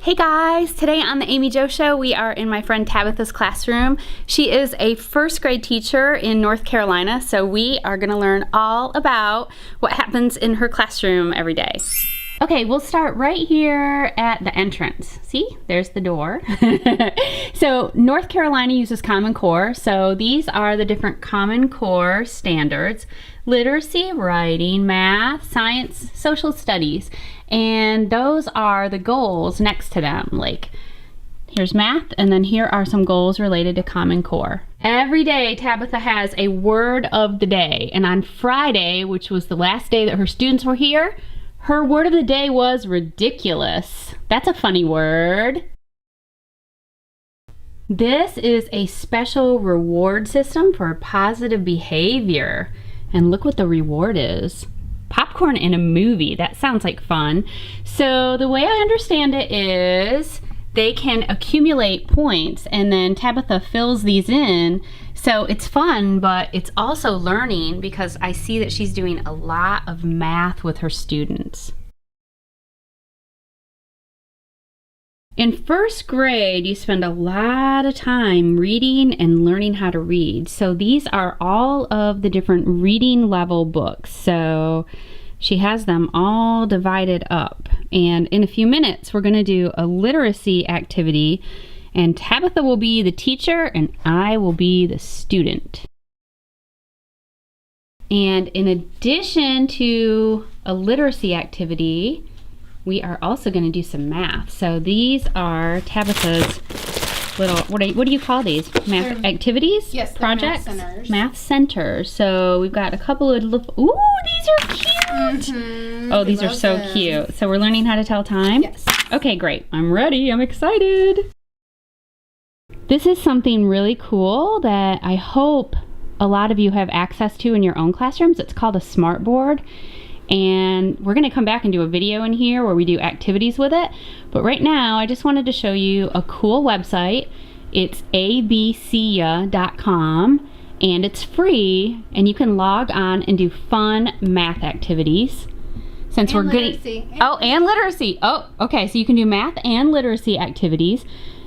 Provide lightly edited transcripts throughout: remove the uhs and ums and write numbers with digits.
Hey guys, today on the Amy Jo Show, we are in my friend Tabitha's classroom. She is a first grade teacher in North Carolina, so we are gonna learn all about what happens in her classroom every day. Okay, we'll start right here at the entrance. See, there's the door. So North Carolina uses Common Core. So these are the different Common Core standards: literacy, writing, math, science, social studies. And those are the goals next to them. Like, here's math, and then here are some goals related to Common Core. Every day, Tabitha has a word of the day. And on Friday, which was the last day that her students were here, her word of the day was ridiculous. That's a funny word. This is a special reward system for positive behavior. And look what the reward is. Popcorn in a movie. That sounds like fun. So the way I understand it is they can accumulate points and then Tabitha fills these in. So it's fun, but it's also learning because I see that she's doing a lot of math with her students. In first grade, you spend a lot of time reading and learning how to read. So these are all of the different reading level books. So she has them all divided up. And in a few minutes, we're going to do a literacy activity. And Tabitha will be the teacher and I will be the student. And in addition to a literacy activity, we are also going to do some math. So these are Tabitha's little, what do you call these? Math activities? Yes, projects? Math centers. Math centers. So we've got a couple of little, ooh, these are cute. Oh, these are so cute. So we're learning how to tell time? Yes. Okay, great. I'm ready. I'm excited. This is something really cool that I hope a lot of you have access to in your own classrooms. It's called a smart board. And we're going to come back and do a video in here where we do activities with it. But right now, I just wanted to show you a cool website. It's abcia.com, and it's free, and you can log on and do fun math activities. Since we're getting and literacy. Oh, okay, so you can do math and literacy activities.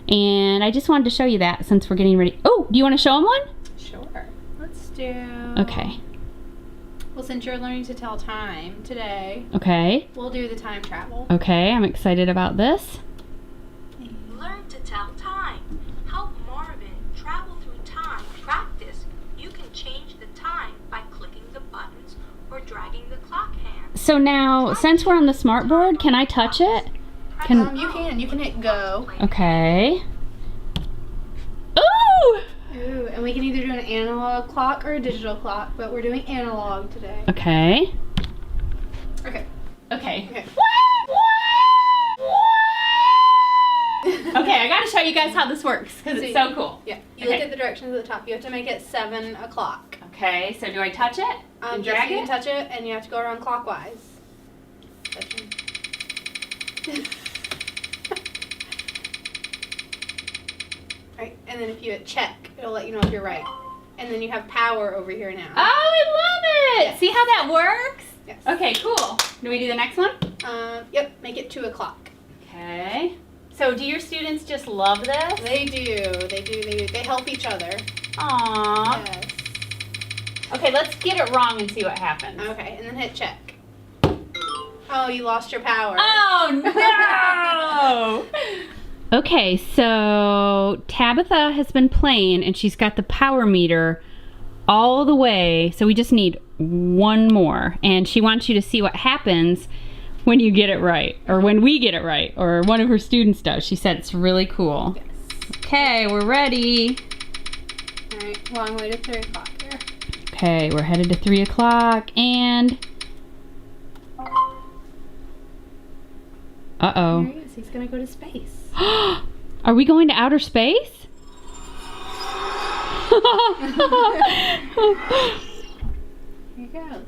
And I just wanted to show you that since we're getting ready. Oh, do you want to show them one? Sure. Let's do... Okay. Well, since you're learning to tell time today, okay, we'll do the time travel. Okay, I'm excited about this. Learn to tell time. Help Marvin travel through time. Practice. You can change the time by clicking the buttons or dragging the clock hand. So now, since we're on the smart board, can I touch it? You can hit go. Okay. Ooh! Ooh, and we can either do an analog clock or a digital clock, but we're doing analog today. Okay. Okay. Okay. Okay, I gotta show you guys how this works because it's so cool. Yeah. You look at the directions at the top. You have to make it 7 o'clock. Okay, so do I touch it? And Yes, drag you it? can touch it, and you have to go around clockwise. Right, and then if you hit check, it'll let you know if you're right. And then you have power over here now. Oh, I love it! Yes. See how that works? Yes. Okay, cool. Do we do the next one? Yep, make it 2 o'clock. Okay. So do your students just love this? They do. They help each other. Aww. Yes. Okay, let's get it wrong and see what happens. Okay, and then hit check. Oh, you lost your power. Oh, no! Okay, so Tabitha has been playing and she's got the power meter all the way. So we just need one more. And she wants you to see what happens when you get it right, or when we get it right, or one of her students does. She said it's really cool. Yes. Okay, we're ready. All right, long way to 3 o'clock here. Okay, we're headed to 3 o'clock and... Uh-oh. There he is. He's going to go to space. Are we going to outer space? Here he goes.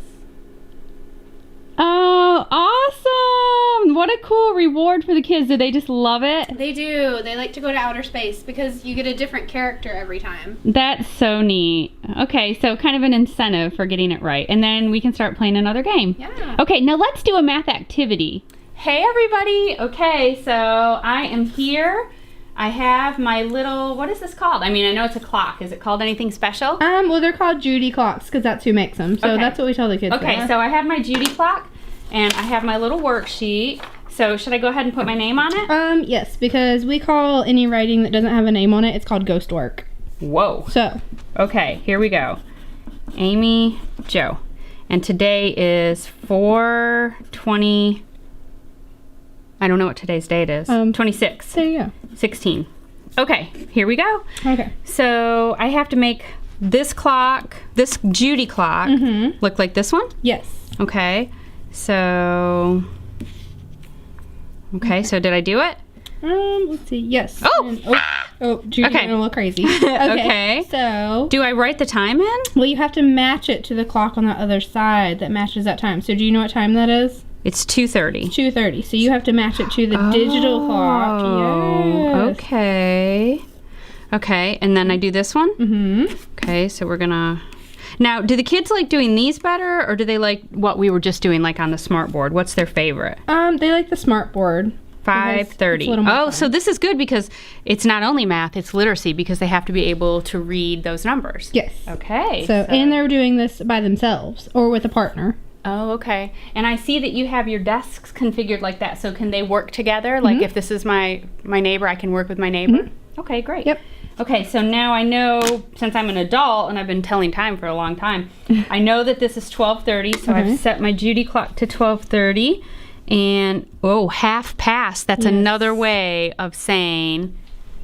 Oh, awesome! What a cool reward for the kids. Did they just love it? They do. They like to go to outer space because you get a different character every time. That's so neat. Okay, so kind of an incentive for getting it right. And then we can start playing another game. Yeah. Okay, now let's do a math activity. Hey everybody! Okay, so I am here. I have my little, what is this called? I mean, I know it's a clock. Is it called anything special? Well, they're called Judy clocks because that's who makes them. So that's what we tell the kids. Okay, so I have my Judy clock and I have my little worksheet. So should I go ahead and put my name on it? Yes, because we call any writing that doesn't have a name on it, it's called ghost work. Whoa. So. Okay, here we go. Amy Jo. And today is 4/20. I don't know what today's date is. 26. There you go. 16. Okay, here we go. Okay. So I have to make this clock, this Judy clock, look like this one? Yes. Okay. So. Okay, so did I do it? Let's see. Yes. Oh! Judy's Okay. gonna look crazy. Okay. So. Do I write the time in? Well, you have to match it to the clock on the other side that matches that time. So do you know what time that is? It's 2:30. 2:30. So you have to match it to the digital clock. Yes. Okay. Okay, and then I do this one? Okay, so we're gonna... Now, do the kids like doing these better, or do they like what we were just doing, like on the smart board? What's their favorite? They like the smart board. 5:30. Oh, so this is good because it's not only math, it's literacy because they have to be able to read those numbers. Yes. Okay. So and they're doing this by themselves or with a partner. Oh, okay. And I see that you have your desks configured like that. So can they work together? Like if this is my neighbor, I can work with my neighbor? Okay, great. Yep. Okay, so now I know, since I'm an adult and I've been telling time for a long time, I know that this is 12:30, so I've set my Judy clock to 12:30. And, oh, half past. That's another way of saying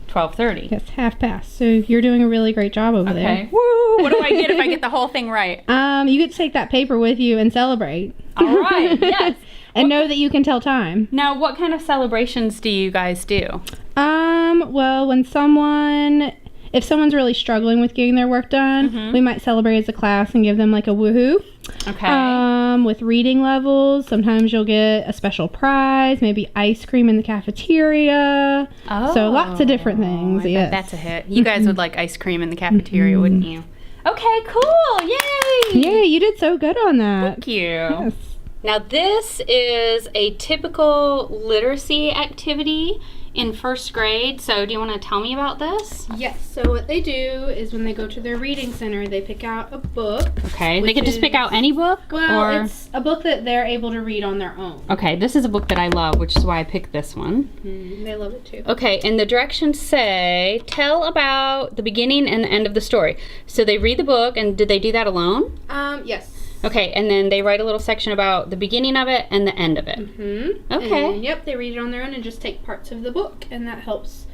12:30. Yes, half past. So you're doing a really great job over there. Okay. Woo! What do I get if I get the whole thing right? You get to take that paper with you and celebrate. All right, yes. And know that you can tell time. Now, what kind of celebrations do you guys do? Well, when if someone's really struggling with getting their work done, we might celebrate as a class and give them like a woohoo. Okay. With reading levels, sometimes you'll get a special prize, maybe ice cream in the cafeteria. Oh. So lots of different things. I bet that's a hit. You guys would like ice cream in the cafeteria, wouldn't you? Okay, cool. Yay! Yeah, you did so good on that. Thank you. Yes. Now this is a typical literacy activity in first grade. So do you want to tell me about this? Yes. So what they do is when they go to their reading center, they pick out a book. Okay. They can just pick out any book? Well, it's a book that they're able to read on their own. Okay. This is a book that I love, which is why I picked this one. They love it too. Okay. And the directions say, tell about the beginning and the end of the story. So they read the book, and did they do that alone? Yes. Okay, and then they write a little section about the beginning of it and the end of it. Okay. And, yep, they read it on their own and just take parts of the book, and that helps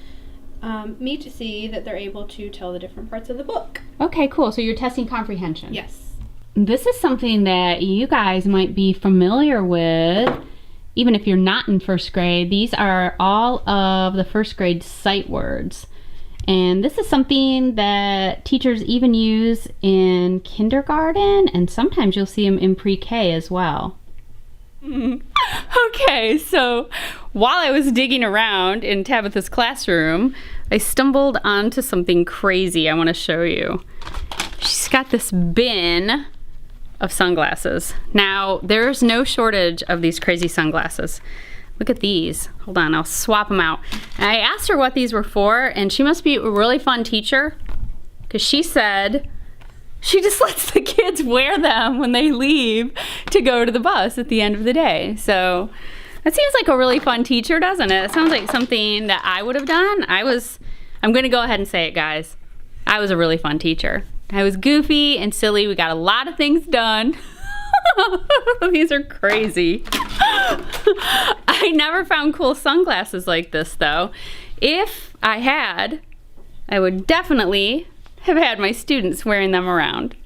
me to see that they're able to tell the different parts of the book. Okay, cool. So you're testing comprehension. Yes. This is something that you guys might be familiar with, even if you're not in first grade. These are all of the first grade sight words. And this is something that teachers even use in kindergarten, and sometimes you'll see them in pre-K as well. Okay, so while I was digging around in Tabitha's classroom, I stumbled onto something crazy I want to show you. She's got this bin of sunglasses. Now, there's no shortage of these crazy sunglasses. Look at these. Hold on, I'll swap them out. And I asked her what these were for, and she must be a really fun teacher, because she said she just lets the kids wear them when they leave to go to the bus at the end of the day. So that seems like a really fun teacher, doesn't it? It sounds like something that I would have done. I'm gonna go ahead and say it, guys. I was a really fun teacher. I was goofy and silly. We got a lot of things done. These are crazy. I never found cool sunglasses like this, though. If I had, I would definitely have had my students wearing them around.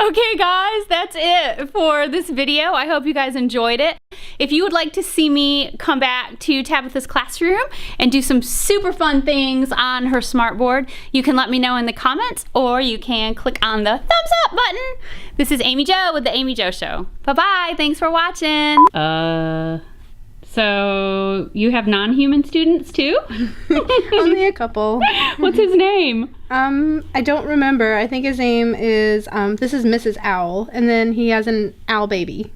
Okay, guys, that's it for this video. I hope you guys enjoyed it. If you would like to see me come back to Tabitha's classroom and do some super fun things on her smartboard, you can let me know in the comments, or you can click on the thumbs up button. This is Amy Jo with the Amy Jo Show. Bye-bye. Thanks for watching. So you have non-human students too? Only a couple. What's his name? I don't remember. I think his name is, this is Mrs. Owl, and then he has an owl baby.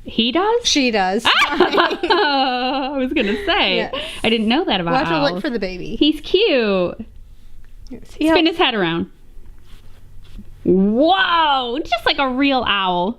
He does? She does. I was going to say. Yes. I didn't know that about We'll have to owls. look for the baby. He's cute. See Spin his head around. Whoa! Just like a real owl.